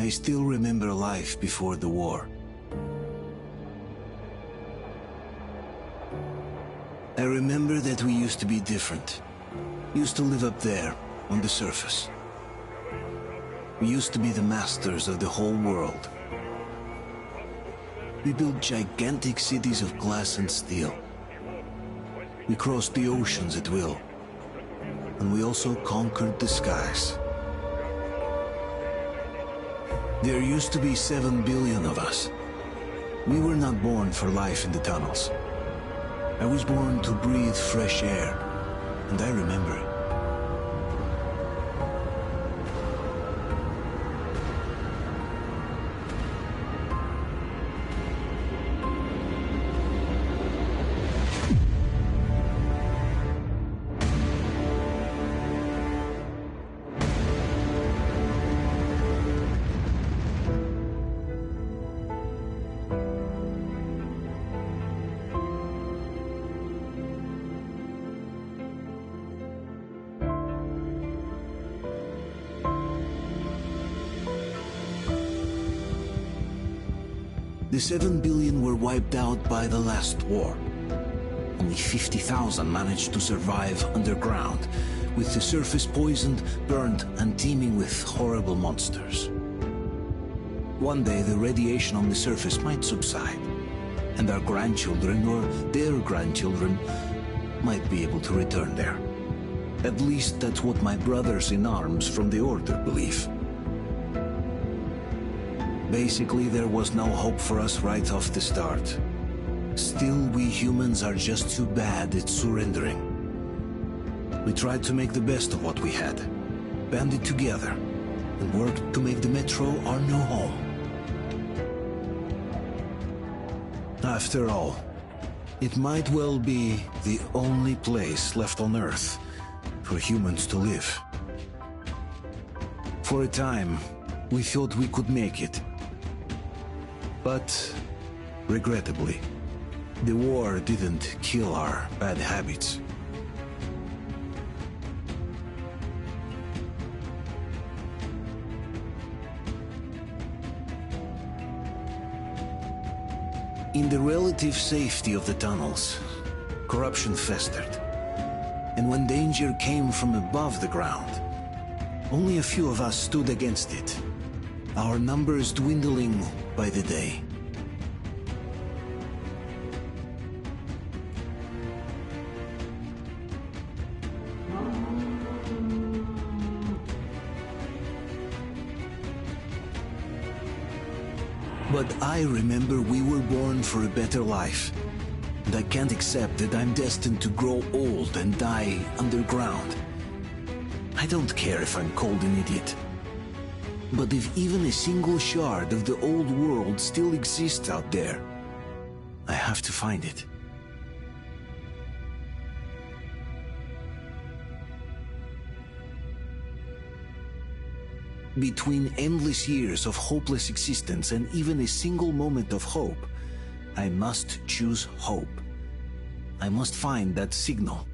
I still remember life before the war. I remember that we used to be different. Used to live up there, on the surface. We used to be the masters of the whole world. We built gigantic cities of glass and steel. We crossed the oceans at will. And we also conquered the skies. There used to be 7 billion of us. We were not born for life in the tunnels. I was born to breathe fresh air, and I remember it. The 7 billion were wiped out by the last war. Only 50,000 managed to survive underground, with the surface poisoned, burned, and teeming with horrible monsters. One day the radiation on the surface might subside, and our grandchildren or their grandchildren might be able to return there. At least that's what my brothers in arms from the Order believe. Basically, there was no hope for us right off the start. Still, we humans are just too bad at surrendering. We tried to make the best of what we had, banded together, and worked to make the Metro our new home. After all, it might well be the only place left on Earth for humans to live. For a time, we thought we could make it. But, regrettably, the war didn't kill our bad habits. In the relative safety of the tunnels, corruption festered. And when danger came from above the ground, only a few of us stood against it, our numbers dwindling by the day. But I remember we were born for a better life. And I can't accept that I'm destined to grow old and die underground. I don't care if I'm called an idiot. But if even a single shard of the old world still exists out there, I have to find it. Between endless years of hopeless existence and even a single moment of hope, I must choose hope. I must find that signal.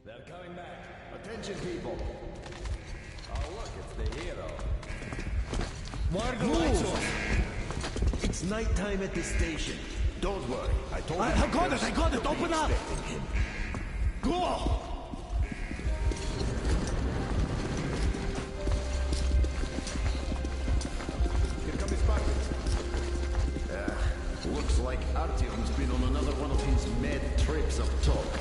They're coming back. Attention, people. Oh, look, it's the hero. Why are the lights on? It's nighttime at the station. Don't worry. I told you. I got it. Open up. Him. Go! Here come his buckets. Looks like Artyom's been on another one of his mad trips up top.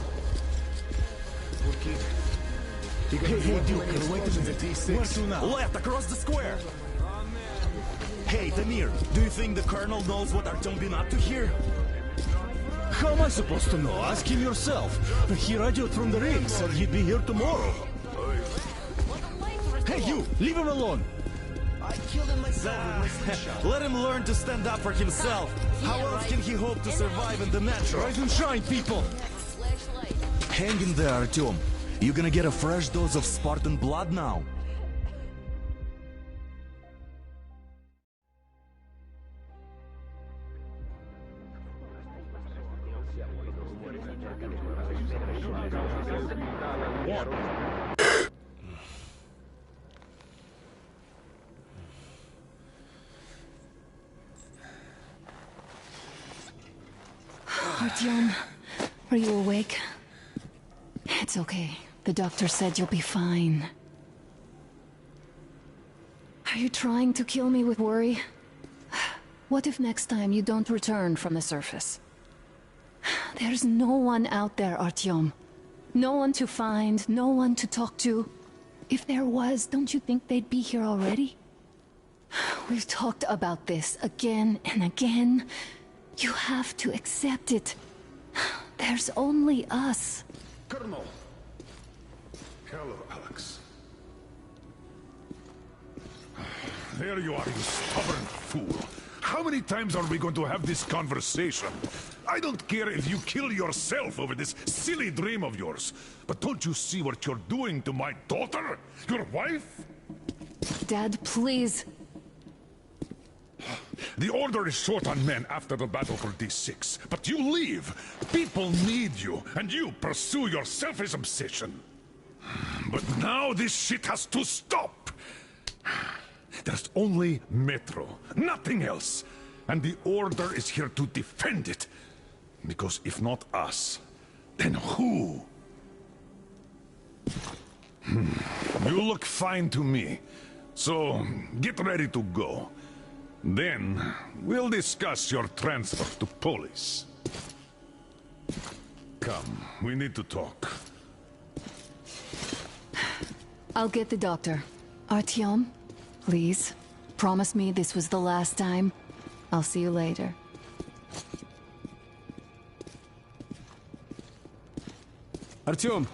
Hey, Duke, wait a minute. Where to now? Left, across the square! Hey, Tamir, do you think the Colonel knows what Artyom been up to here? How am I supposed to know? Ask him yourself. He radioed from the ring, said he'd be here tomorrow. Hey, you! Leave him alone! I killed him myself with my slingshot. Let him learn to stand up for himself. How else can he hope to survive in the metro? Rise and shine, people! Hang in there, Artyom. You're gonna get a fresh dose of Spartan blood now. Artyom, are you awake? It's okay. The doctor said you'll be fine. Are you trying to kill me with worry? What if next time you don't return from the surface? There's no one out there, Artyom. No one to find, no one to talk to. If there was, don't you think they'd be here already? We've talked about this again and again. You have to accept it. There's only us. Colonel! Hello, Alex. There you are, you stubborn fool. How many times are we going to have this conversation? I don't care if you kill yourself over this silly dream of yours. But don't you see what you're doing to my daughter? Your wife? Dad, please. The Order is short on men after the battle for D6, but you leave. People need you, and you pursue your selfish obsession. But now this shit has to stop. There's only Metro, nothing else. And the Order is here to defend it. Because if not us, then who? You look fine to me. So, get ready to go. Then, we'll discuss your transfer to Polis. Come, we need to talk. I'll get the doctor. Artyom, please, promise me this was the last time. I'll see you later. Artyom,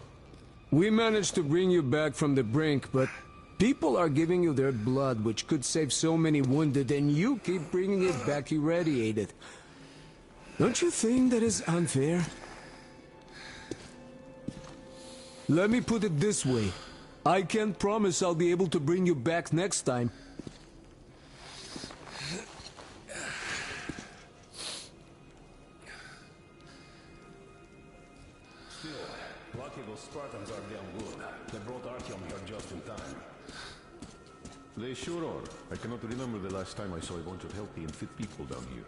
we managed to bring you back from the brink, but people are giving you their blood, which could save so many wounded, and you keep bringing it back irradiated. Don't you think that is unfair? Let me put it this way. I can't promise I'll be able to bring you back next time. Still, lucky those Spartans are damn good. They brought Artyom here just in time. They sure are. I cannot remember the last time I saw a bunch of healthy and fit people down here.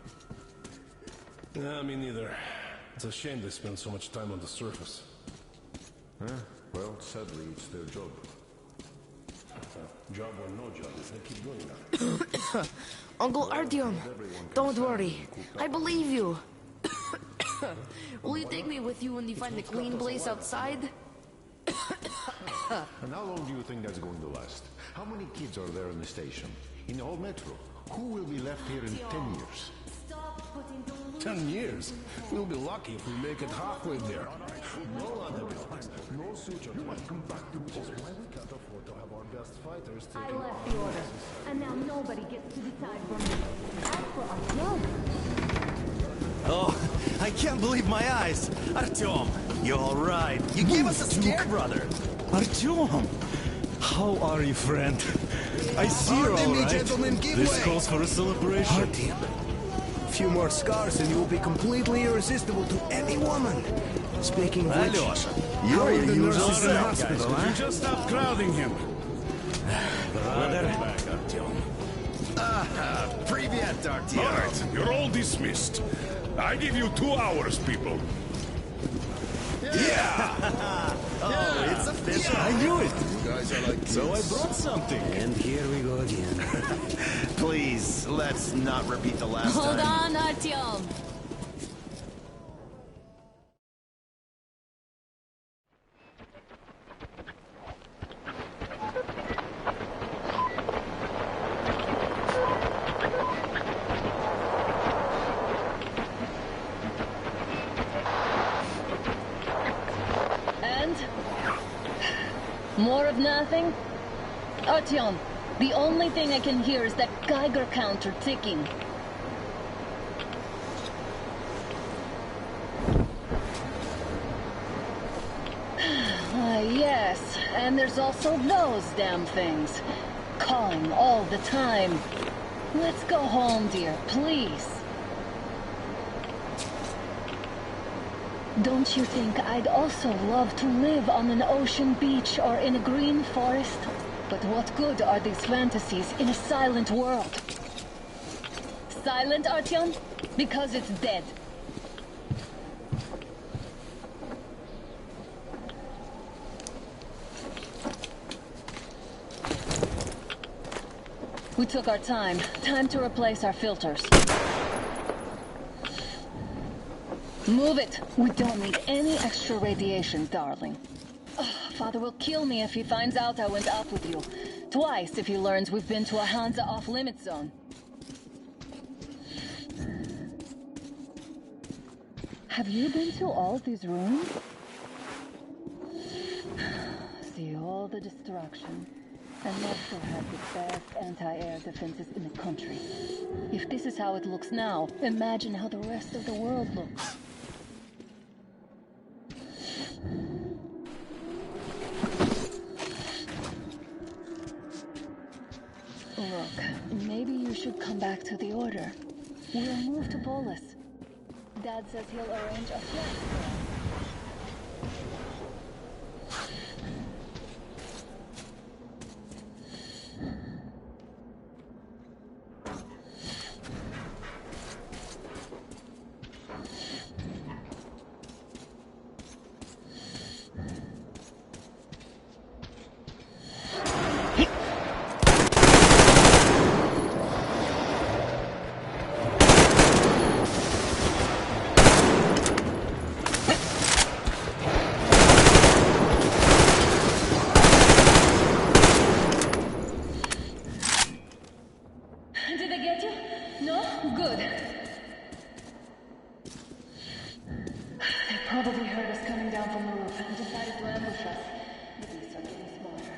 Nah, me neither. It's a shame they spend so much time on the surface. Well, sadly, it's their job. Job or no job, they keep doing that. Uncle Artyom, don't worry. I believe you. Will you take me with you when you find a clean place outside? And how long do you think that's going to last? How many kids are there in the station? In the whole metro? Who will be left here in 10 years? 10 years? We'll be lucky if we make it halfway there. No antibiotics, no suture. You might come back to which is why we can't afford to have our best fighters I taken. left the order, and now nobody gets to decide for me. As for Artyom, Oh, I can't believe my eyes. Artyom, you're all right. You gave us a scare, brother. Artyom! How are you, friend? I see you're Pardon me, all right. gentlemen, give This way. calls for a celebration. Artyom, a few more scars and you will be completely irresistible to any woman. Speaking of which, Alyosha, how you're are the your nurses usual in the self, hospital, guys. huh? You just stop crowding him. Brother. Back, Artyom. Привет, All Artyom. right, you're all dismissed. I give you 2 hours, people. It's official. I knew it. Guys are like So I brought something. And here we go again. Please, let's not repeat the last hold time. on, Artyom. More of nothing? Artyom, the only thing I can hear is that Geiger counter ticking. Yes, and there's also those damn things. Calling all the time. Let's go home, dear, please. Don't you think I'd also love to live on an ocean beach or in a green forest? But what good are these fantasies in a silent world? Silent, Artyom? Because it's dead. We took our time. Time to replace our filters. Move it! We don't need any extra radiation, darling. Father will kill me if he finds out I went out with you. Twice if he learns we've been to a Hansa off-limit zone. Have you been to all these rooms? See all the destruction. And Moscow had the best anti-air defenses in the country. If this is how it looks now, imagine how the rest of the world looks. Look, maybe you should come back to the Order. We'll move to Polis. Dad says he'll arrange a flight for us. Probably heard us coming down from the roof and decided to ambush us. The beasts are getting smarter.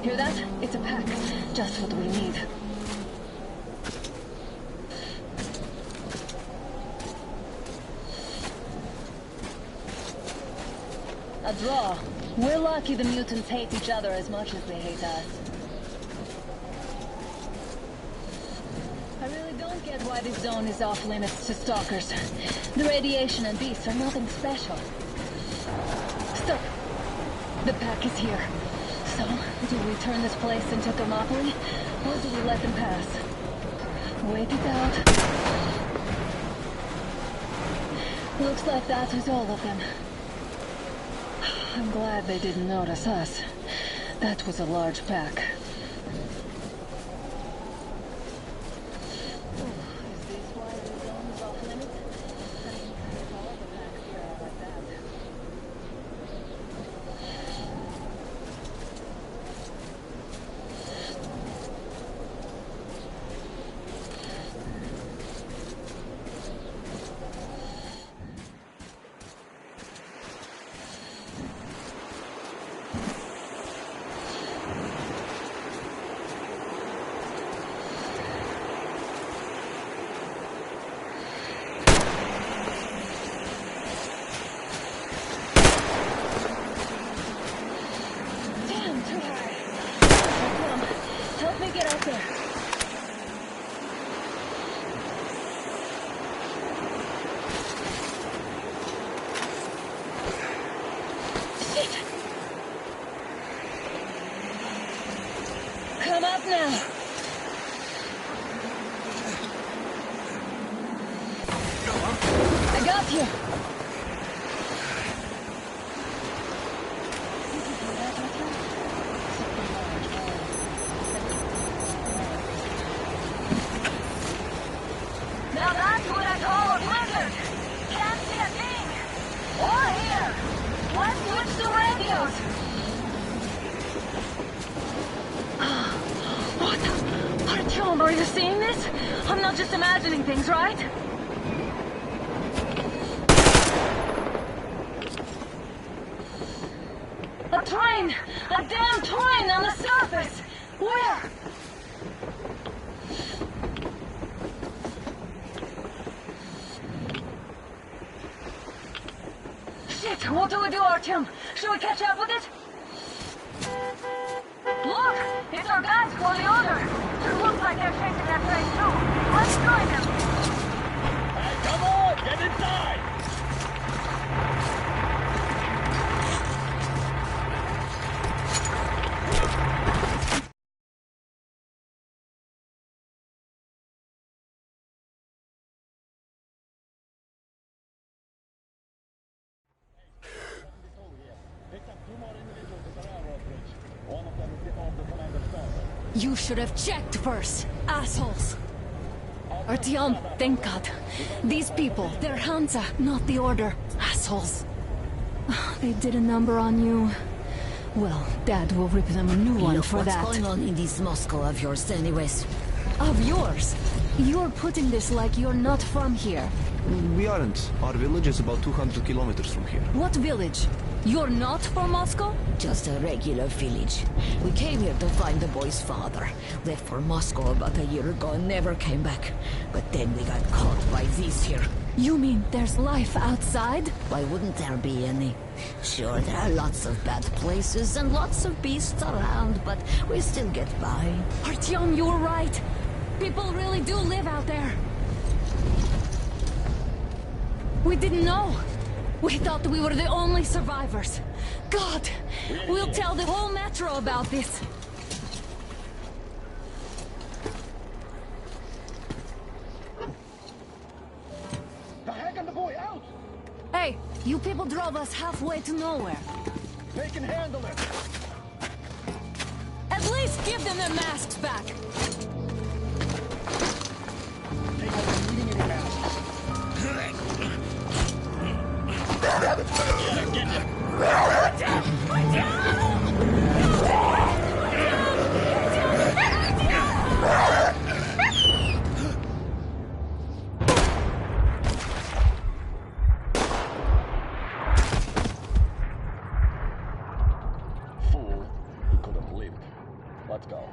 Hear that? It's a pack. Just what we need. A draw. We're lucky the mutants hate each other as much as they hate us. I really don't get why this zone is off limits to stalkers. The radiation and beasts are nothing special. Stop! The pack is here. So, do we turn this place into Thermopylae, or do we let them pass? Wait it out. Looks like that was all of them. I'm glad they didn't notice us. That was a large pack. got you! Now that's what I call a blizzard! Can't see a thing! Or hear! Let's switch to radios! What? Artyom, are you seeing this? I'm not just imagining things, right? A train! A damn train on the surface! Where? Shit! What do we do, Artyom? Should we catch up with it? Look! It's our guys for the order! It looks like they're chasing that train too! Let's join them! Hey, come on! Get inside! You should have checked first, assholes! Artyom, thank God. These people, they're Hansa, not the Order. Assholes. They did a number on you. Well, Dad will rip them a new one for that. What's going on in this Moscow of yours anyways? Of yours? You're putting this like you're not from here. We aren't. Our village is about 200 kilometers from here. What village? You're not from Moscow? Just a regular village. We came here to find the boy's father. Left for Moscow about a year ago and never came back. But then we got caught by these here. You mean there's life outside? Why wouldn't there be any? Sure, there are lots of bad places and lots of beasts around, but we still get by. Artyom, you were right. People really do live out there. We didn't know. We thought we were the only survivors. God, we'll tell the whole metro about this. The heck and the boy out! Hey, you people drove us halfway to nowhere. They can handle it! At least give them their masks back. They won't be needing any masks. Fool, he could have lived. Let's go.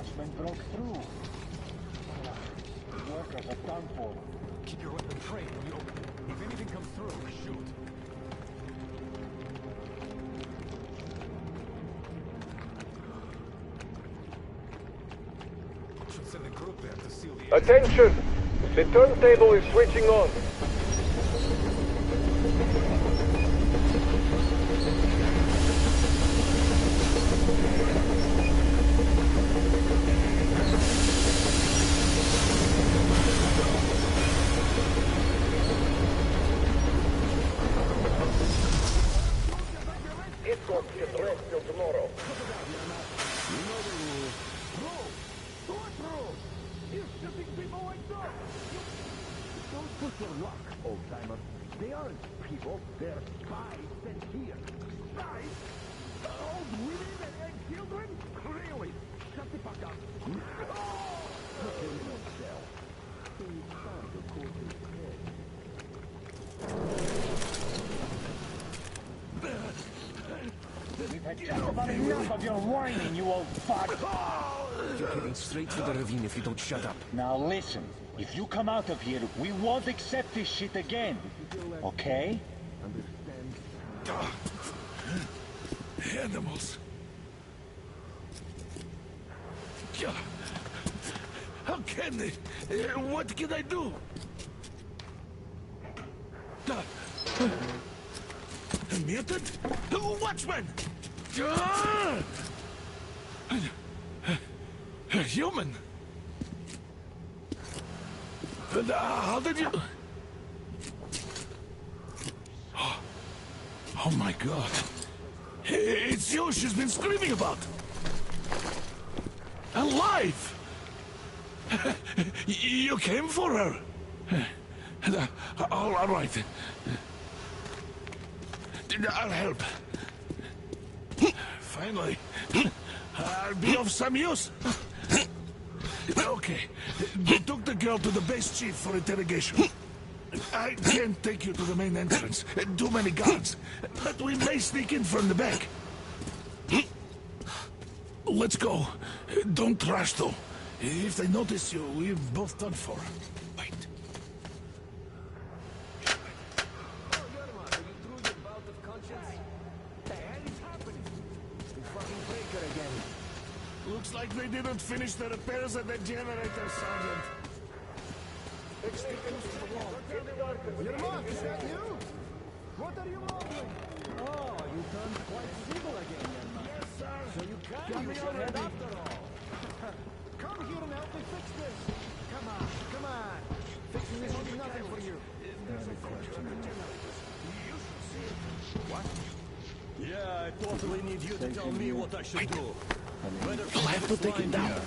watchmen broke through. The workers are done for. Keep your weapon trained when you open it. If anything comes through, shoot. Should send a group there to seal the Attention! The turntable is switching on. Escort can rest till tomorrow. You know the rules. Rules? What rules? You're shooting people like dogs! Don't put your luck, old-timer. They aren't people, they're spies sent here. Spies? Old women and children? Really? Shut the fuck up. Look in your cell. It's time to cool his head. We've had just about enough of your whining, you old fuck! You're heading straight for the ravine if you don't shut up. Now listen, if you come out of here, we won't accept this shit again. Okay? Animals. How can they? What can I do? A mutant? Watchman! A human? How did you... Oh my God. It's you she's been screaming about. Alive! You came for her. All right. I'll help. Finally. I'll be of some use. Okay. They took the girl to the base chief for interrogation. I can't take you to the main entrance. Too many guards. But we may sneak in from the back. Let's go. Don't rush, though. If they notice you, we're both done for. Wait. Looks like they didn't finish the repairs at the generator, Sergeant. Yermak, is that you? What are you modeling? Oh, you turned quite civil again, Yermak. Yes, sir. So you can use your head after all. Come here and help me fix this. Come on. Fixing this will be nothing for you. What? Yeah, I totally need you to tell me what I should do. You'll have to take him down.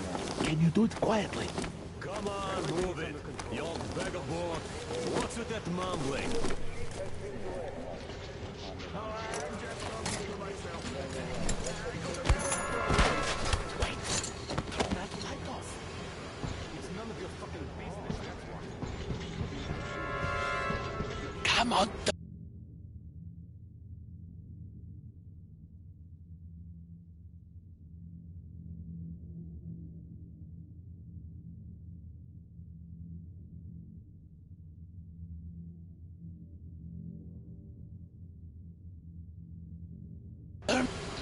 Can you do it quietly? Come on, move it. You old vagabond. What's with that mumbling? Wait. Turn that light off. It's none of your fucking business, that's why. Come on.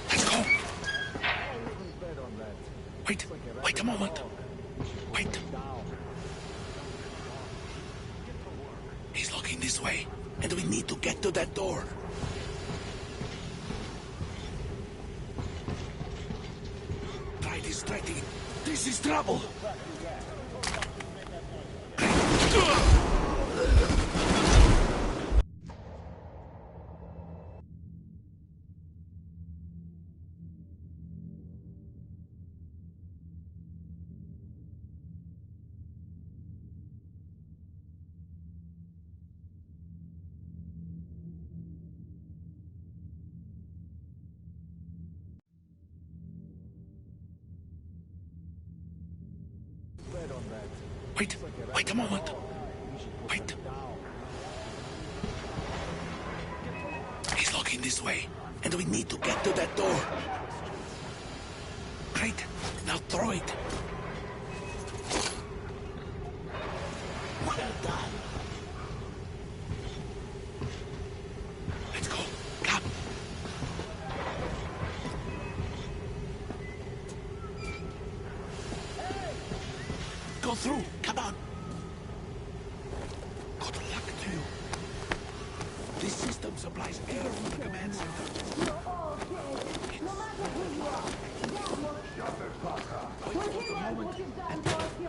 Let's go. Wait a moment. Wait. He's looking this way, and we need to get to that door. Try distracting him. This is trouble. Wait a moment. Wait. He's looking this way, and we need to get to that door. Great. Now Now throw it. Well done. Let's go. Come. Go through. Come on. Good luck to you. This system supplies air from the command center.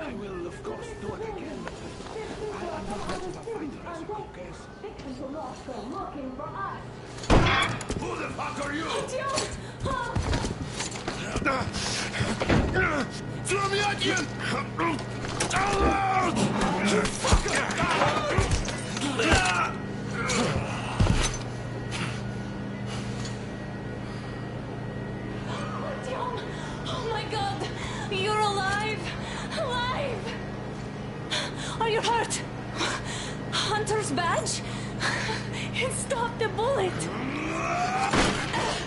I will, of course, do it again, but I'm not much of a fighter, as you could guess. Who the fuck are you? Throw me at you! Oh my god! You're alive! Alive! Are you hurt? Hunter's badge? It stopped the bullet!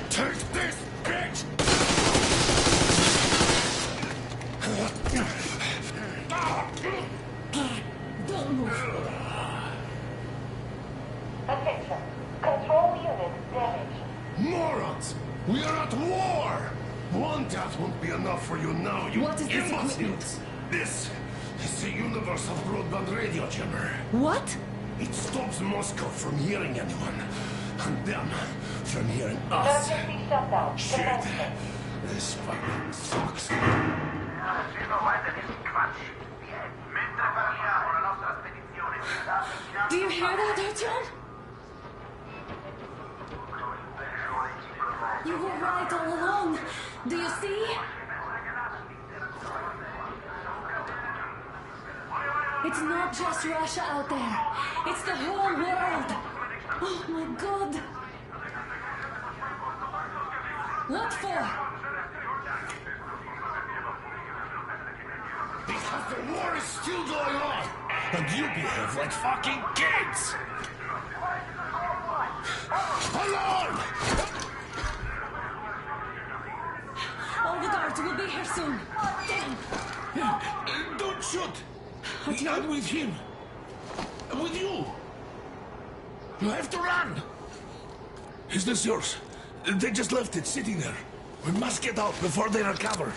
Take this, bitch! Don't move. Attention. Control unit damaged. Morons! We are at war! One death won't be enough for you now, you What is this imbeciles! equipment? This is the universal broadband radio jammer. What? It stops Moscow from hearing anyone, and them from hearing us. Emergency shutdown. Shit. This fucking sucks. Do you hear that, Artyom? You were right all along. Do you see? It's not just Russia out there. It's the whole world. Oh my god. What for? Because the war is still going on, and you behave like fucking kids! Alarm! All the guards will be here soon. Damn. Don't shoot! I'm with him. I'm with you. You have to run. Is this yours? They just left it sitting there. We must get out before they recover.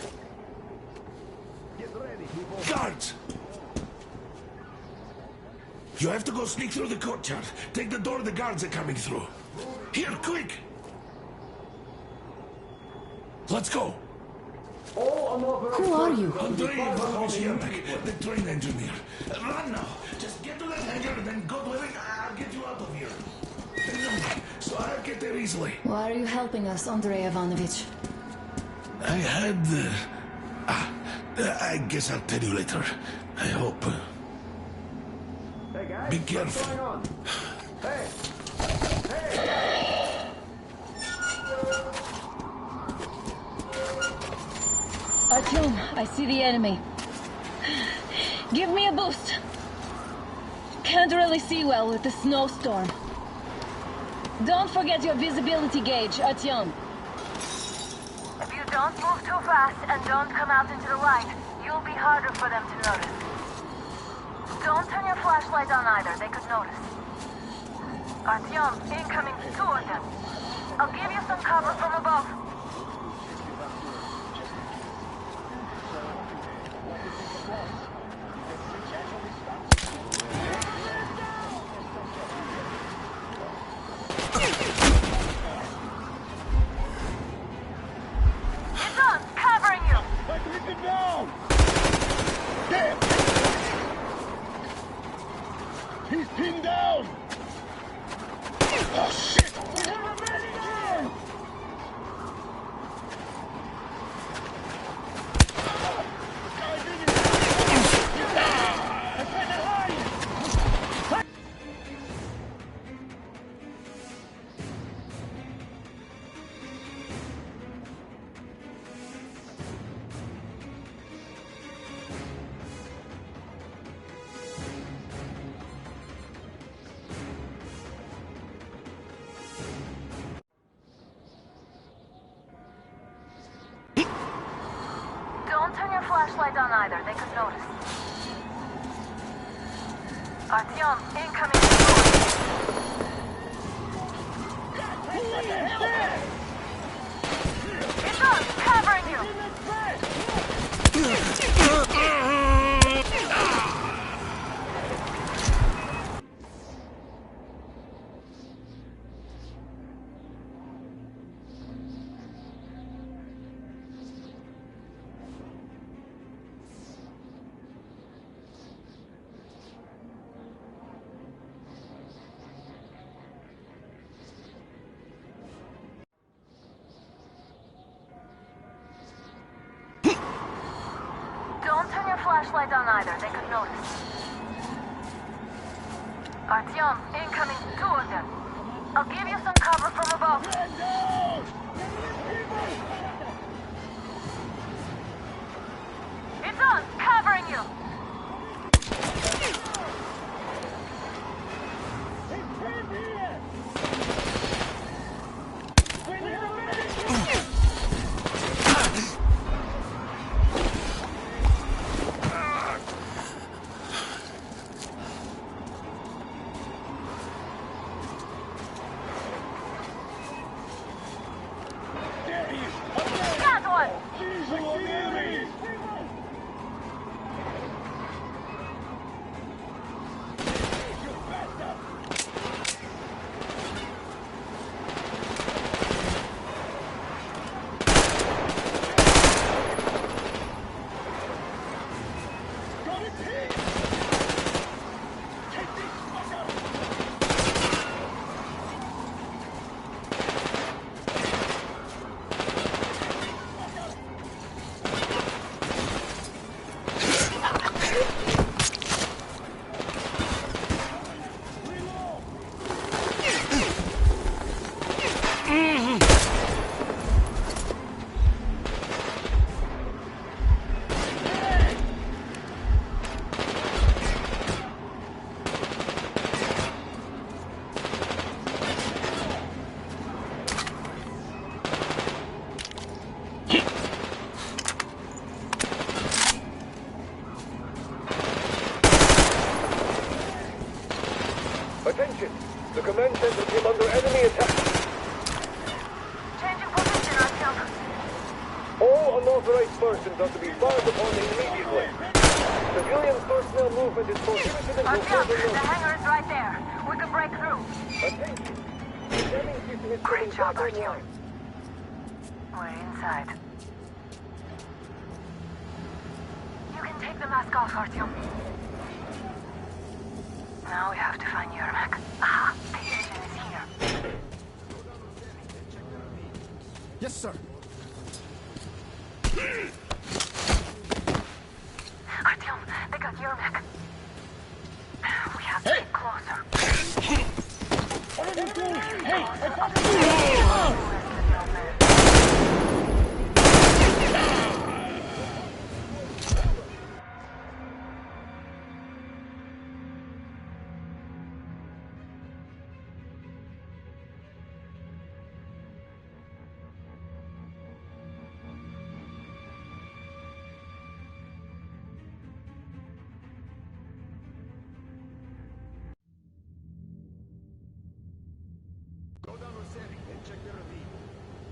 Get ready, people. Guards! You have to go sneak through the courtyard. Take the door the guards are coming through. Here, quick! Let's go. Who are you? Andrei Ivanovich Yermak, the train engineer. Run now. Just get to that hangar, then God willing, I'll get you out of here. So I'll get there easily. Why are you helping us, Andrei Ivanovich? I had... I guess I'll tell you later. I hope. Hey guys, Be careful. what's going on? Hey! Hey! Artyom, I see the enemy. Give me a boost. Can't really see well with the snowstorm. Don't forget your visibility gauge, Artyom. If you don't move too fast and don't come out into the light, you'll be harder for them to notice. Don't turn your flashlight on either, they could notice. Artyom, incoming, 2 of them. I'll give you some cover from above. It's on, covering you. Take it down! Damn! He's pinned down! Oh, shit! We have a man down! flashlight on either, they could notice. Artyom, incoming. It's us, covering you! Don't turn your flashlight on either, they could notice. Artyom, incoming, 2 of them. I'll give you some cover from above. It's us, covering you! Got one! Attention! The command center came under enemy attack. Changing position, Artyom. All unauthorized persons are to be fired upon immediately. Civilian personnel movement is prohibited until Artyom, further the notice. hangar is right there. We could break through. Attention! The jamming system is Great coming job, back Artyom. online. We're inside. You can take the mask off, Artyom. Now we have to find Yermak. Aha! The engine is here. Yes, sir. Artyom, they got Yermak. We have to get closer.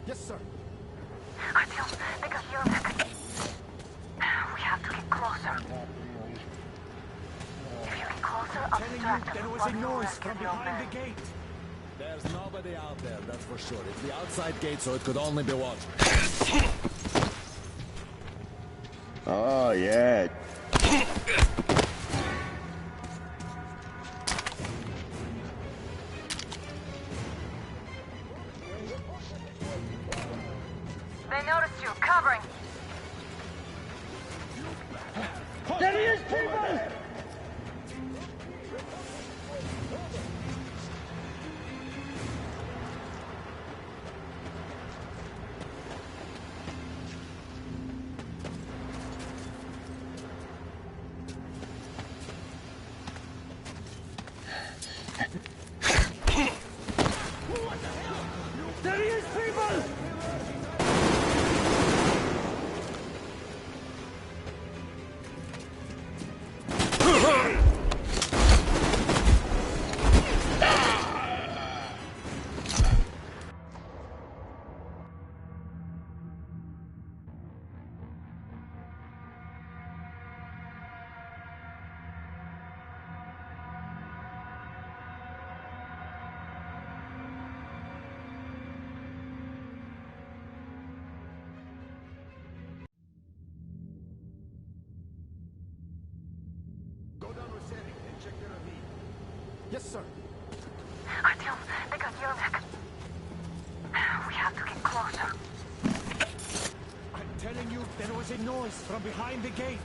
Yes, sir. Artyom, they got Yermak. We have to get closer. If you get closer, I'll distract them. There was a noise from behind the gate. There's nobody out there, that's for sure. It's the outside gate, so it could only be watched. Oh, yeah. They noticed you. Covering. There he is, people! There he is, people! Yes, sir. Artyom, they got Yermak. We have to get closer. I'm telling you, there was a noise from behind the gate.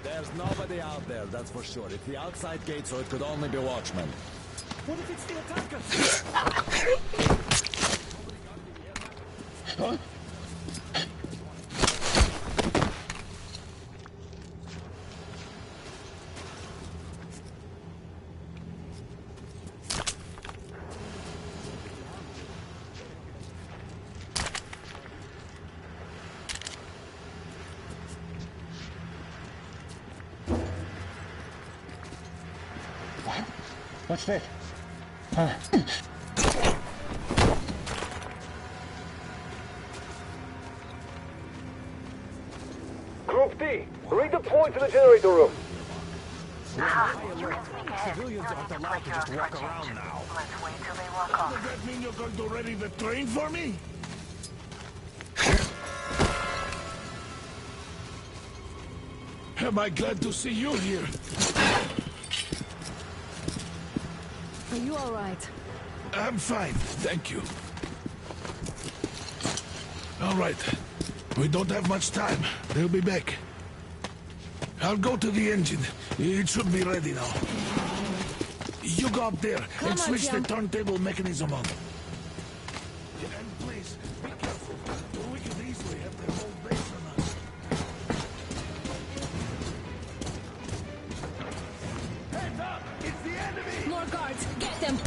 There's nobody out there, that's for sure. It's the outside gate, so it could only be watchmen. What if it's the attackers? Huh? What's that? Group D, redeploy to the generator room. Civilians aren't allowed to just walk around now. Let's wait till they walk off. Does that mean you're going to ready the train for me? Am I glad to see you here? Are you all right? I'm fine, thank you. All right. We don't have much time. They'll be back. I'll go to the engine. It should be ready now. You go up there and switch the turntable mechanism on. And please, be careful. We could easily have their whole base on us. Heads up! It's the enemy! More guards! Get them!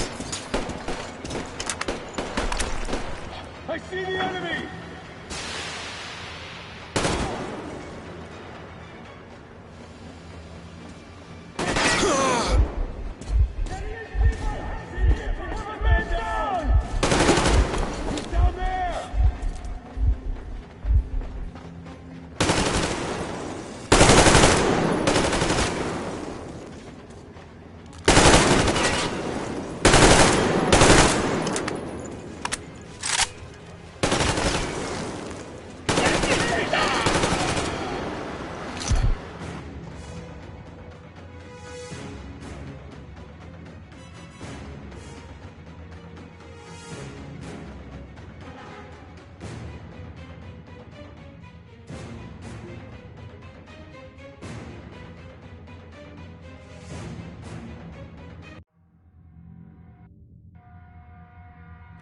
I see the enemy!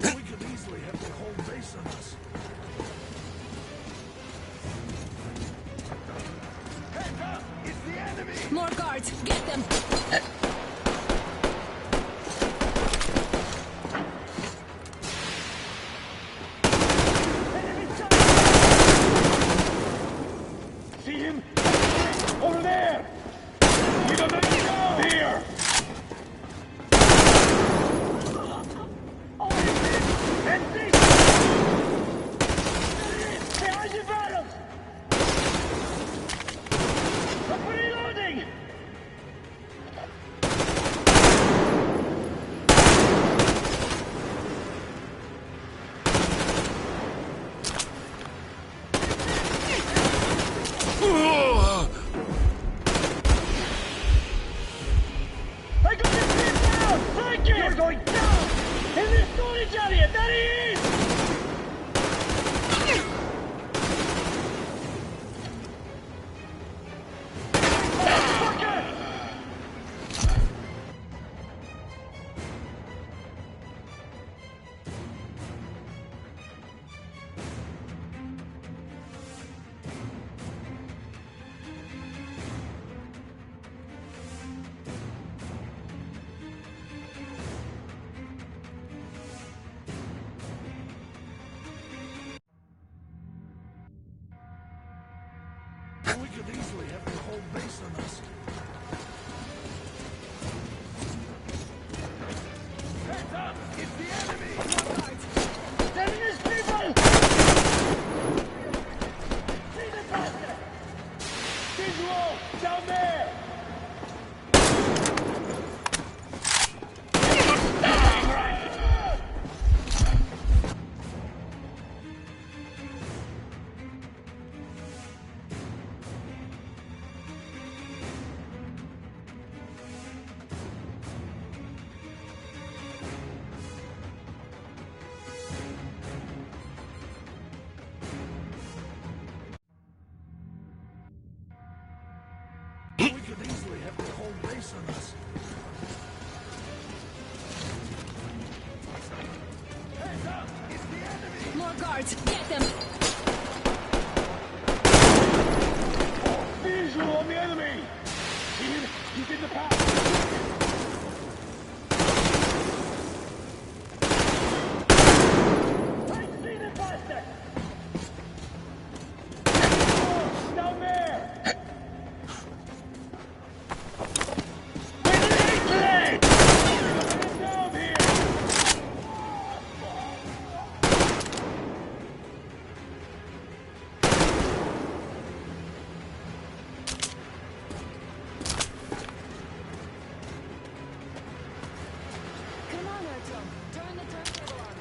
We could easily have their whole base on us. Heads up! It's the enemy! More guards! Get them! See him? Over there! We got enemy down here! Behind you, Battles! I'm reloading! I got this thing down! Flank it! You're going down! In this storage area! There he is! We could easily have their whole base on us. Heads up! It's the enemy! There is people! See the bastard! Visual! Down there! base on us. Heads up! It's the enemy! More guards! Get them! Visual on the enemy! See him? He's in the path! I see the bastard! Down there! Down here! Come on, Artyom. Turn the turntable on.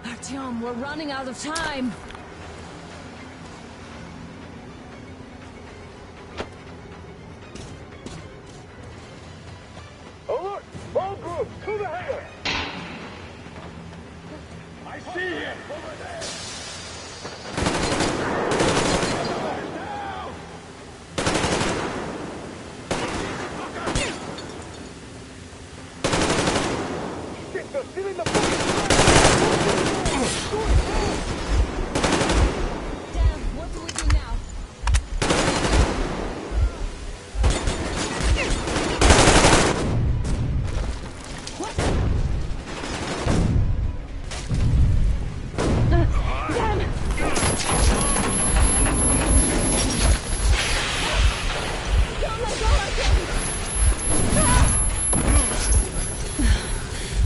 Artyom, we're running out of time! Alert! All groups, to the hangar! I see him! Over there! Down! Shit, they're still in the Damn, what do we do now?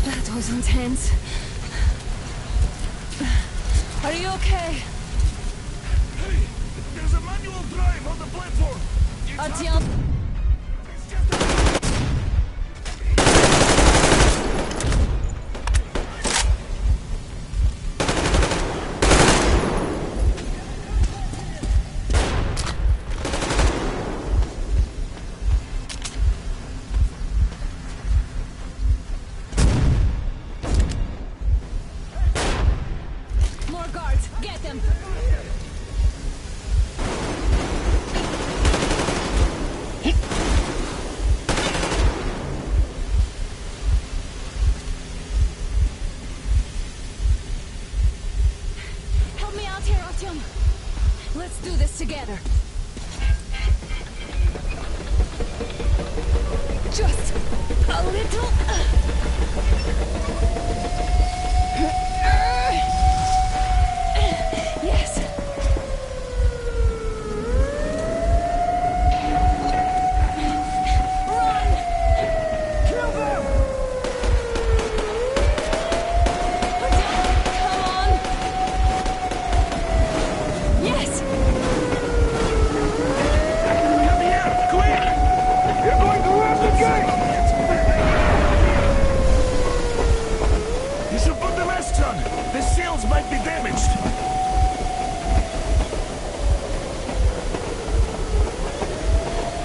That was intense. Are you okay? Hey! There's a manual drive on the platform! Artyom! More guards! Get them! Help me out here, Artyom! Let's do this together! Just a little... Yes! Run! Kill them! Come on! Yes! Come here! Quick! You're going to ram the gate! You should put the masts on! The sails might be damaged!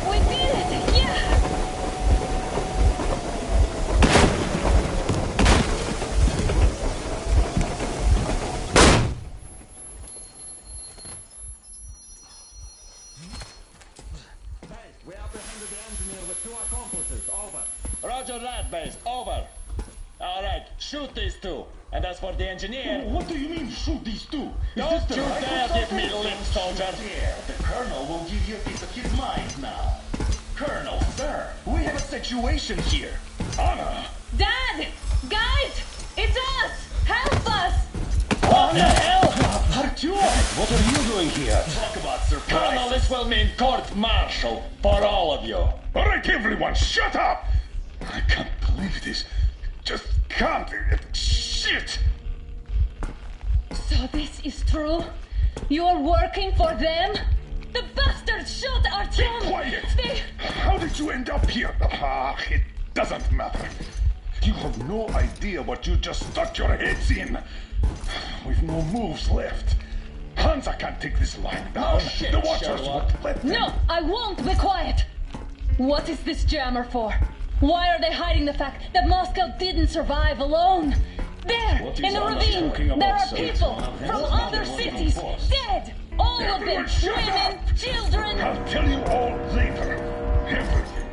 We did it! Yeah! We apprehended the engineer with 2 accomplices. Over. Roger that, base. Over. All right, shoot these 2. And as for the engineer... What do you mean, shoot these 2? Is Don't this the you rifle dare give me company? lip, soldier! Here, the Colonel will give you a piece of his mind now. Colonel, sir, we have a situation here. Anna! Dad! Guys! It's us! Help us! What the hell? Artyom, what are you doing here? Talk about surprise. Colonel, this will mean court-martial for all of you. All right, everyone, shut up! I can't believe this. Just can't. Shit! So this is true? You're working for them? The bastards shot Artyom! Be quiet! They... How did you end up here? Ah, it doesn't matter. You have no idea what you just stuck your heads in. We've no moves left. Hansa can't take this line down. shit, The Watchers Sherlock. won't let them. No, I won't be quiet! What is this jammer for? Why are they hiding the fact that Moscow didn't survive alone? There, What is in the Anna ravine, talking about, there are sir? people from other cities, dead! All of them, women, children! I'll tell you all later. Everything.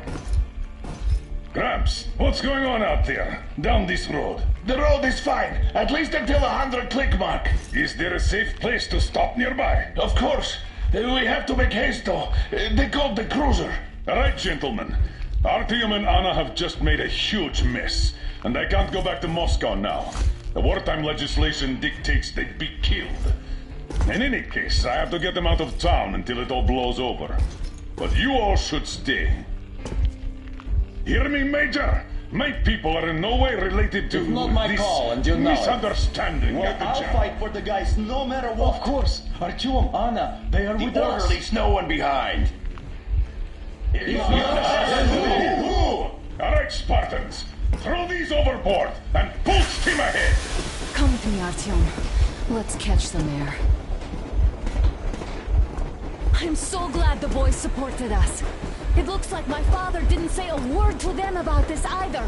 Gramps, what's going on out there? Down this road? The road is fine, at least until the 100-click mark. Is there a safe place to stop nearby? Of course. We have to make haste, though. They called the cruiser. All right, gentlemen. Artyom and Anna have just made a huge mess, and I can't go back to Moscow now. The wartime legislation dictates they be killed. In any case, I have to get them out of town until it all blows over. But you all should stay. Hear me, Major? My people are in no way related to It's not my this call, and you know it. misunderstanding. Well, I'll fight for the guys no matter what. Of course. Artyom, Anna, they are with us. Leaves no one behind. All right, Spartans. Throw these overboard and full steam ahead. Come with me, Artyom. Let's catch some air. I'm so glad the boys supported us. It looks like my father didn't say a word to them about this either.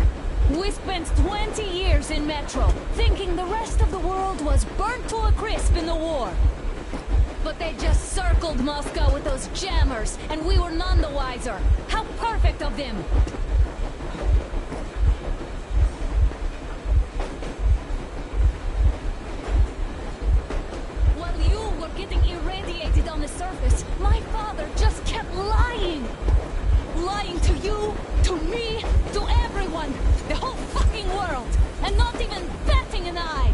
We spent 20 years in Metro, thinking the rest of the world was burnt to a crisp in the war. But they just circled Moscow with those jammers, and we were none the wiser. How perfect of them! While you were getting irradiated on the surface, my father just kept lying! Lying to you, to me, to everyone! The whole fucking world! And not even batting an eye!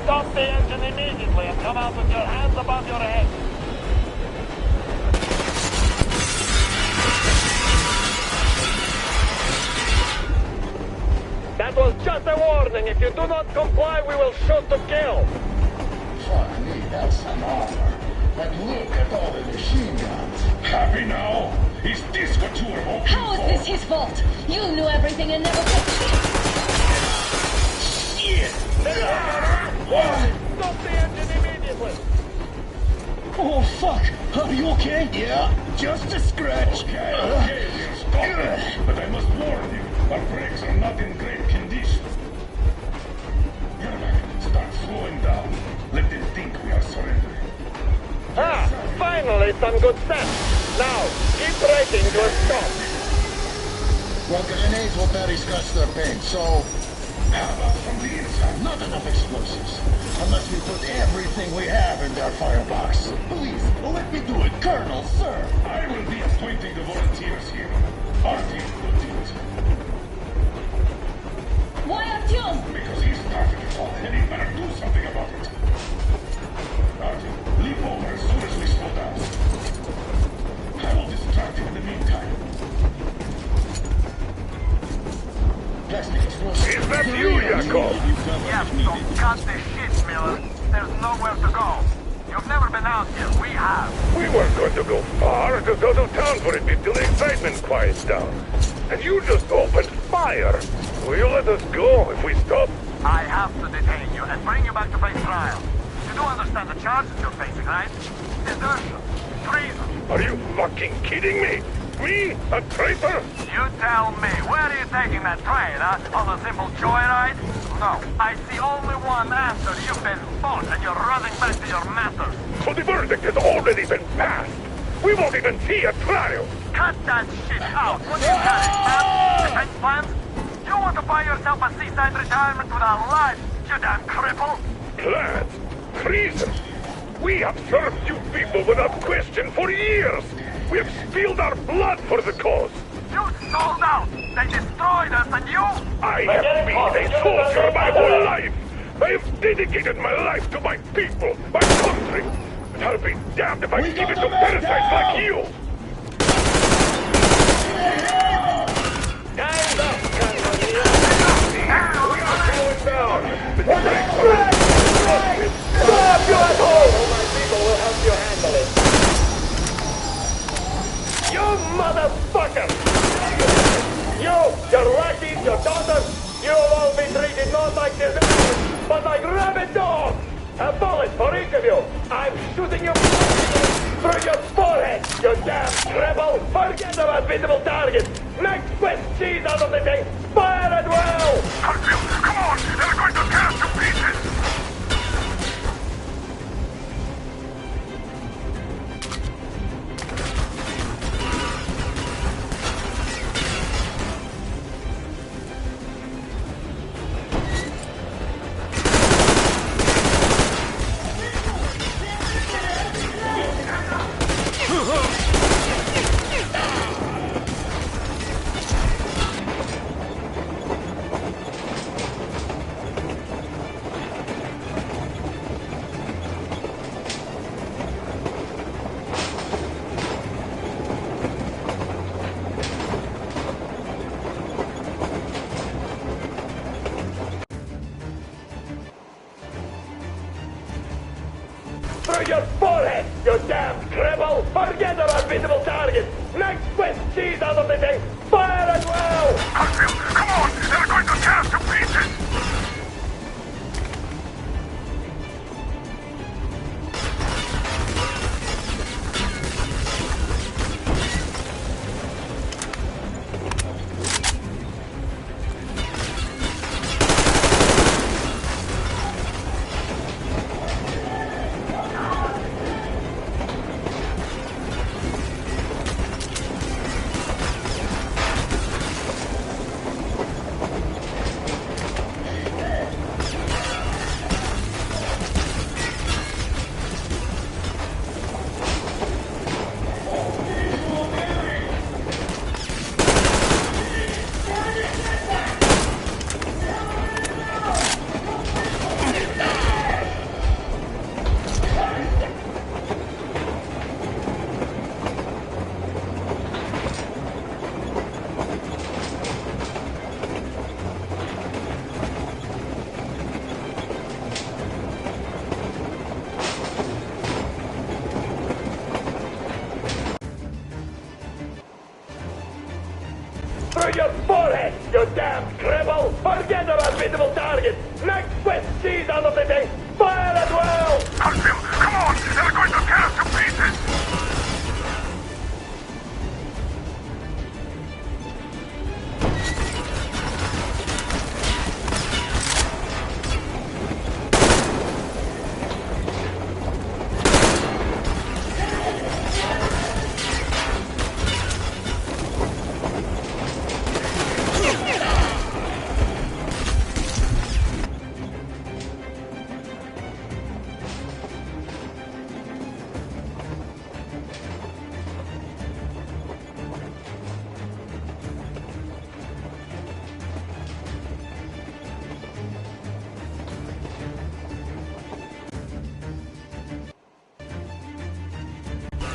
Stop the engine immediately and come out with your hands above your head. That was just a warning. If you do not comply, we will shoot to kill. Fuck me, that's an offer. And look at all the machine guns. Happy now? Is this what you were hoping How is for? this his fault? You knew everything and never took shit! Stop the engine immediately. Oh, fuck! Are you okay? Yeah, just a scratch. Okay, we'll stop it. But I must warn you, our brakes are not in great condition. Yermak, start slowing down. Let them think we are surrendering. Ah, finally some good sense. Now, keep braking to a stop. Well, grenades will barely scratch their paint, so... How about from the inside? Not enough explosives. Unless we put everything we have in their firebox. Please, let me do it, Colonel, sir. I will be appointing the volunteers here. Artyom will do it. Why Artyom? Because he started it all, and he better do something about it. Artyom, leap over as soon as we slow down. I will distract him in the meantime. Plastic explosives. Is that you, Yakov? Yes, so cut the shit, Miller. There's nowhere to go. You've never been out here. We have. We weren't going to go far, just go to town for a bit till the excitement quiets down. And you just opened fire. Will you let us go if we stop? I have to detain you and bring you back to face trial. You do understand the charges you're facing, right? Desertion, treason. Are you fucking kidding me? Me? A traitor? You tell me, where are you taking that train, huh? On a simple joyride? No, I see only one answer. You've been bought and you're running back to your masters. So the verdict has already been passed. We won't even see a trial. Cut that shit out. What do you carry, man? Defense plans? You want to buy yourself a seaside retirement without life, you damn cripple? Plans? Treason? We have served you people without question for years. We have spilled our blood for the cause. You sold out. They destroyed us and you... I have been a soldier my whole life. I have dedicated my life to my people, my country. And I'll be damned if I give it to parasites like you. Hands up, We are going down. The brakes are... Stop, you asshole! My people will help you handle it. You motherfucker! not like this, but like rabid dogs! A bullet for each of you! I'm shooting you through your forehead, you damn cripple! Forget about visible targets! Make Swiss cheese out of the thing! Fire at will! Hartfield, come on! They're going to tear us to pieces! Through your forehead, you damn cripple! Forget about visible targets! Make Swiss cheese out of the thing! Fire at will! Hartfield, come on! They're going to tear us to pieces! Through your forehead, you damn cripple! Forget about visible targets! Make Swiss cheese out of the thing! Fire at will! Hartfield, come on! They're going to tear us to pieces!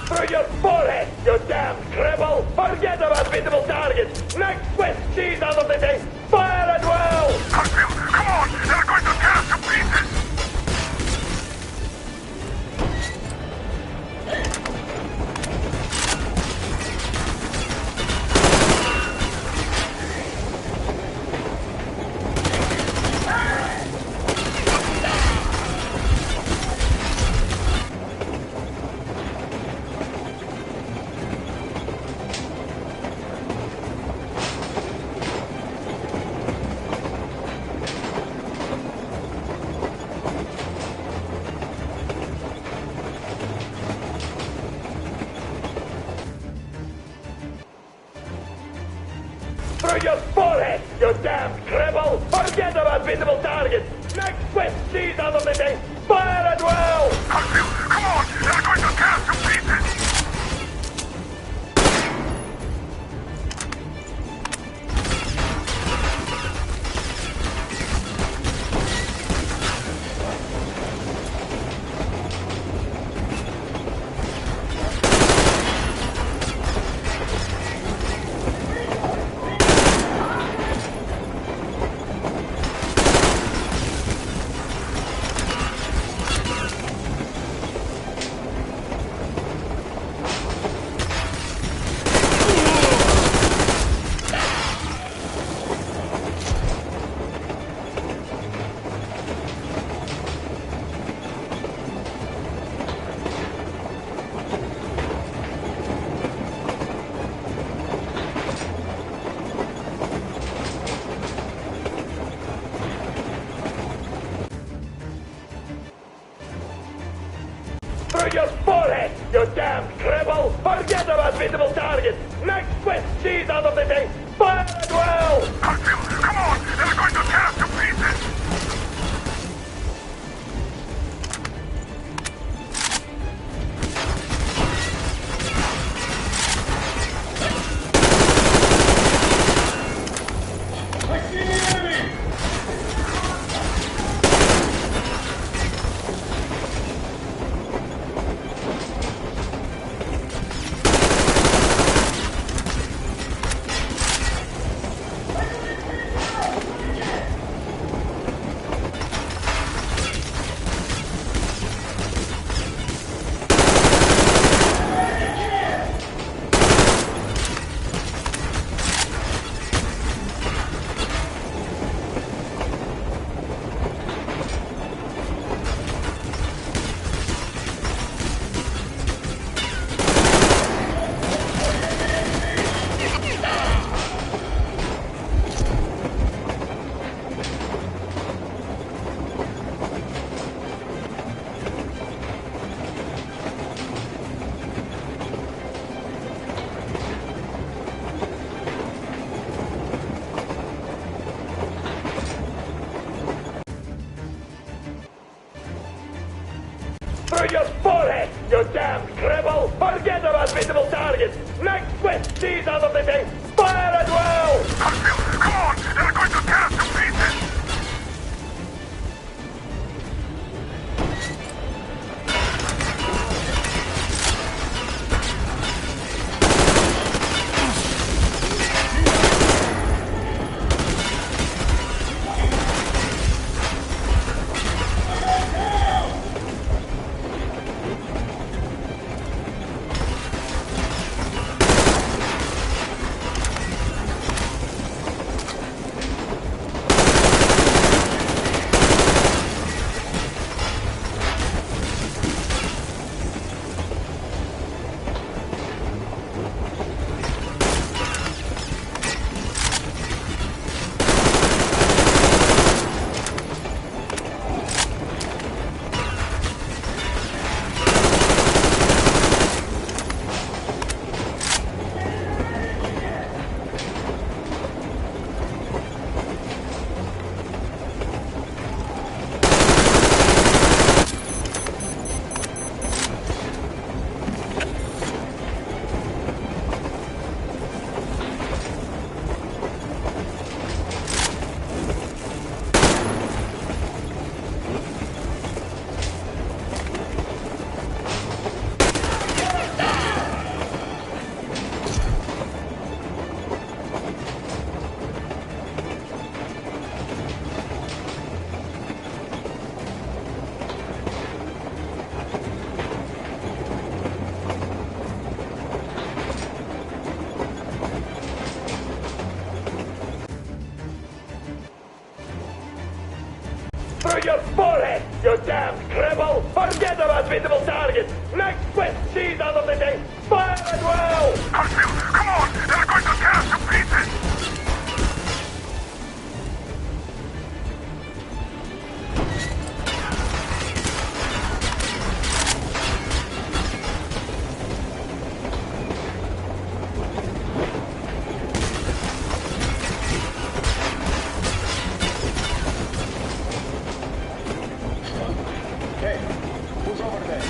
Through your forehead, you damn cripple! Forget about visible targets! Make Swiss cheese out of the thing! Fire at will! Hartfield, come on! They're going to tear us to pieces! Through your forehead, you damn cripple! Forget about visible targets! Make Swiss cheese out of the thing! Fire at will! Hartfield, come on! They're going to tear us to pieces! through your forehead, you damn cripple! Forget about visible targets! Next Swiss cheese out of the thing! Fire at will! Come on! They're going to tear us to pieces! Through your forehead, you damn cripple! Forget about visible targets! Next Swiss cheese out of the thing! Fire at will! Come on! They're going to tear us to pieces! Through your forehead, you damn cripple! Forget about visible targets! Next Swiss cheese out of the thing! Fire at will! Come on! They're going to tear us to pieces! Hey, who's over there?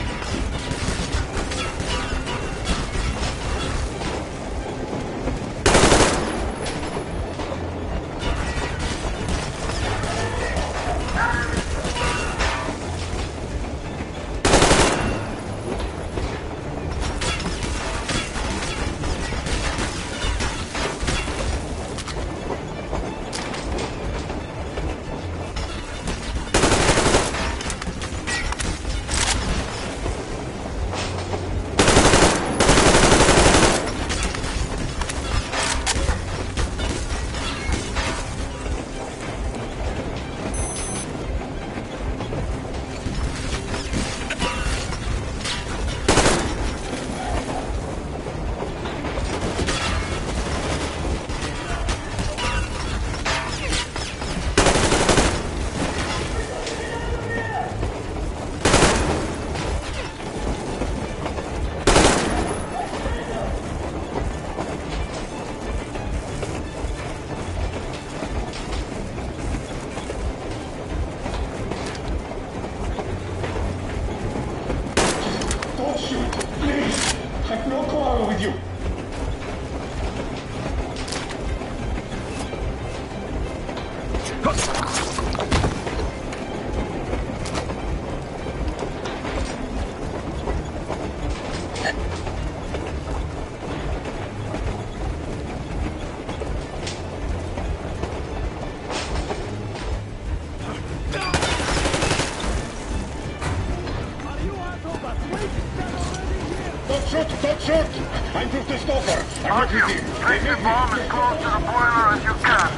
shoot! I'm Christopher. I'm Artyom, take the bomb as close to the boiler as you can.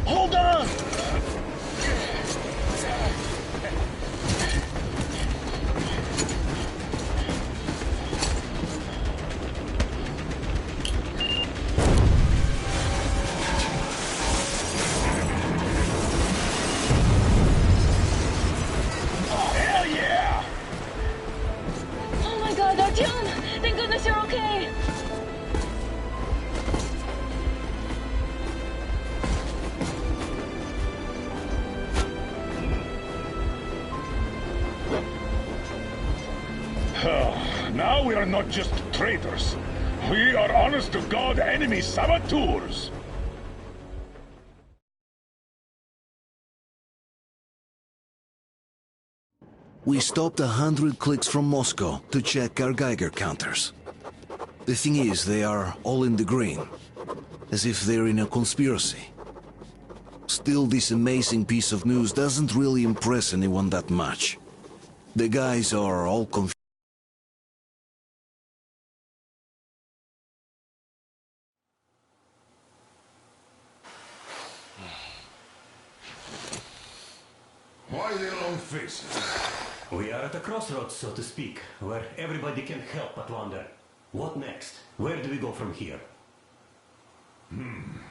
Hold on! Hell yeah! Oh my god, Artyom! Thank goodness you're okay! Now we are not just traitors. We are honest-to-God enemy saboteurs. We stopped 100 clicks from Moscow to check our Geiger counters. The thing is, they are all in the green, as if they're in a conspiracy. Still, this amazing piece of news doesn't really impress anyone that much. The guys are all confused. Why the long faces? We are at a crossroads, so to speak, where everybody can help but wonder. What next? Where do we go from here?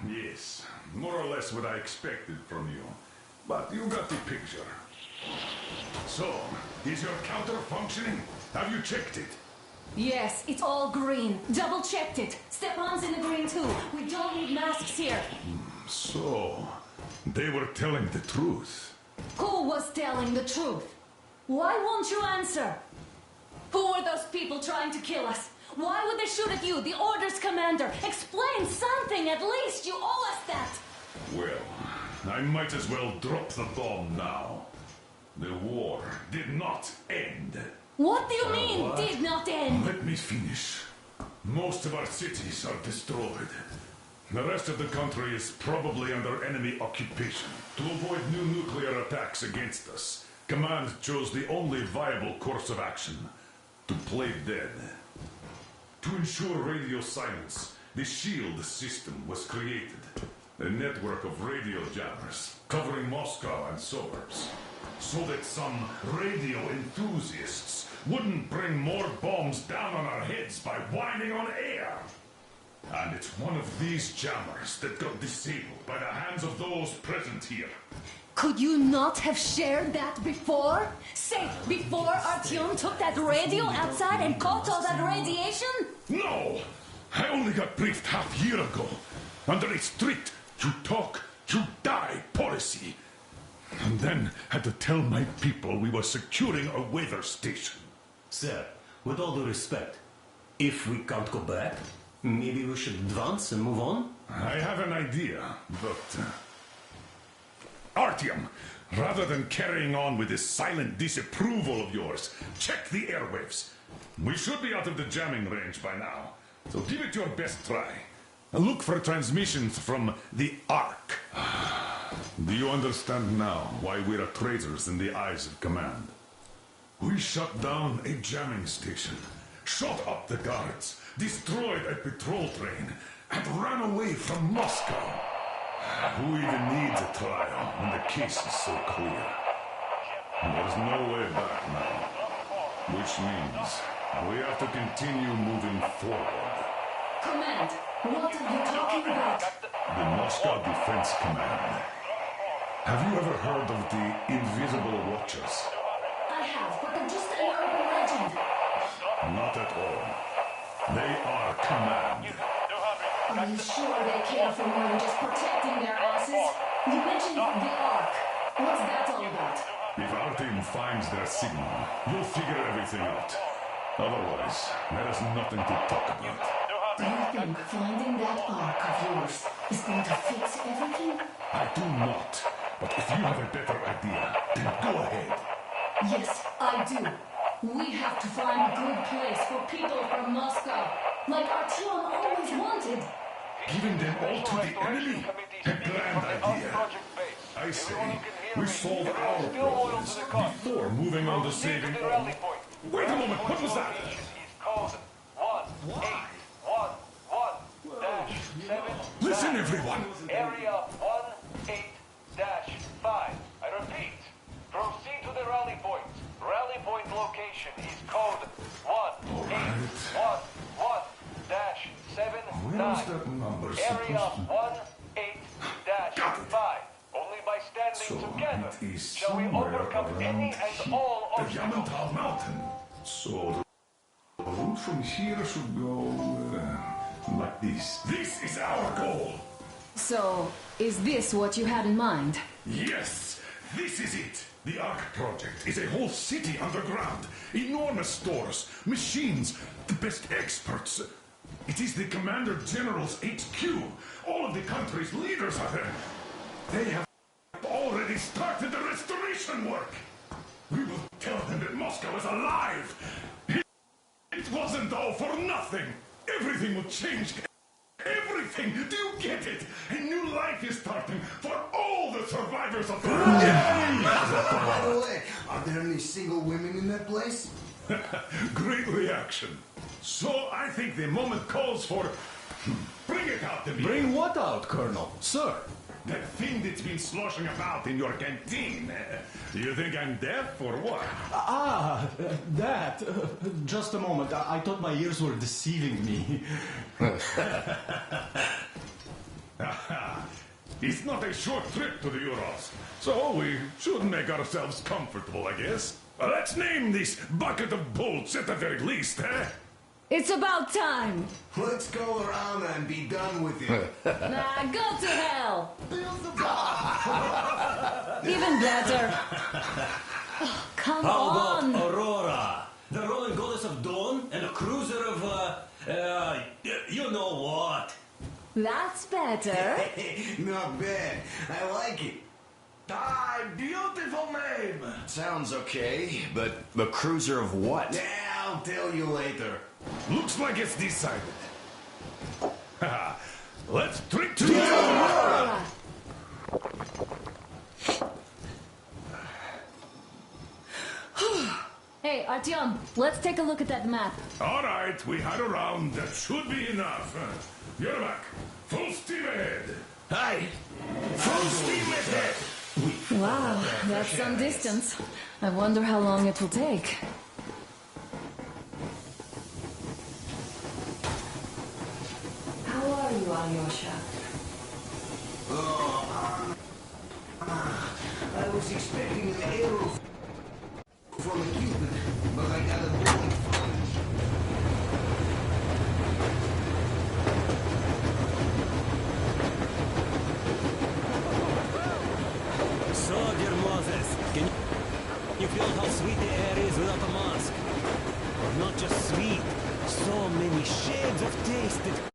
Yes, more or less what I expected from you. But you got the picture. So, is your counter functioning? Have you checked it? Yes, it's all green. Double-checked it. Stepan's in the green too. We don't need masks here. So, they were telling the truth. Who was telling the truth? Why won't you answer? Who were those people trying to kill us? Why would they shoot at you, the Order's commander? Explain something, at least! You owe us that! Well, I might as well drop the bomb now. The war did not end. What do you mean, did not end? Let me finish. Most of our cities are destroyed. The rest of the country is probably under enemy occupation. To avoid new nuclear attacks against us, Command chose the only viable course of action: to play dead. To ensure radio silence, the SHIELD system was created. A network of radio jammers covering Moscow and suburbs. So that some radio enthusiasts wouldn't bring more bombs down on our heads by whining on air. And it's one of these jammers that got disabled by the hands of those present here. Could you not have shared that before? Say, before Artyom took that radio outside and caught all that radiation? No! I only got briefed half year ago. Under a strict, you talk, you die policy. And then had to tell my people we were securing a weather station. Sir, with all due respect, if we can't go back, maybe we should advance and move on? I have an idea, but... Artyom, rather than carrying on with this silent disapproval of yours, check the airwaves. We should be out of the jamming range by now, so give it your best try. Look for transmissions from the Ark. Do you understand now why we're traitors in the eyes of Command? We shut down a jamming station, shot up the guards, destroyed a patrol train, and ran away from Moscow. Who even needs a trial when the case is so clear? There's no way back now, which means we have to continue moving forward. Command, what are you talking about? The Moscow Defense Command. Have you ever heard of the Invisible Watchers? I have, but they're just an urban legend. Not at all. They are Command. Are you sure they care for more than just protecting their asses? You mentioned the Ark. What's that all about? If our team finds their signal, you'll figure everything out. Otherwise, there is nothing to talk about. Do you think finding that ark of yours is going to fix everything? I do not. But if you have a better idea, then go ahead. Yes, I do. We have to find a good place for people from Moscow, like Artyom always wanted. Giving them all to the enemy? A grand idea. I say, we solve our problems before moving on to saving all. Wait a moment, what was that? Listen, everyone! Area 18-5. I repeat, proceed to the rally point. Rally point location is code 1811-79. Area 18-5. Only by standing together shall we overcome any and all the obstacles. Yamantau Mountain. So the route from here should go like this. This is our goal. So, is this what you had in mind? Yes, this is it. The Ark Project is a whole city underground. Enormous stores, machines, the best experts. It is the Commander General's HQ. All of the country's leaders are there. They have already started the restoration work. We will tell them that Moscow is alive. It wasn't all for nothing. Everything will change. Everything! Do you get it? A new life is starting for all the survivors of the... By the way, are there any single women in that place? Great reaction. So I think the moment calls for... Bring it out to me. Bring what out, Colonel? Sir? That thing that's been sloshing about in your canteen. Do you think I'm deaf or what? That. Just a moment. I thought my ears were deceiving me. It's not a short trip to the Urals, so we should make ourselves comfortable, I guess. Let's name this bucket of bolts at the very least, eh? It's about time! Let's go around and be done with it. Nah, go to hell! Even better. Oh, come How on! about Aurora? The rolling goddess of dawn and a cruiser of, you know what? That's better. Not bad. I like it. Beautiful name! Sounds okay, but the cruiser of what? Yeah, I'll tell you later. Looks like it's decided. Let's drink to Aurora! Hey, Artyom, let's take a look at that map. All right, we had a round. That should be enough. You're back. Full steam ahead. Aye. Full steam ahead. Wow, that's some distance. I wonder how long it will take. How are you, Alyosha? I was expecting an arrow from a Cupid, but I got a bullet flinch. So, dear Moses, can you feel how sweet the air is without a mask? Or not just sweet, so many shades of taste that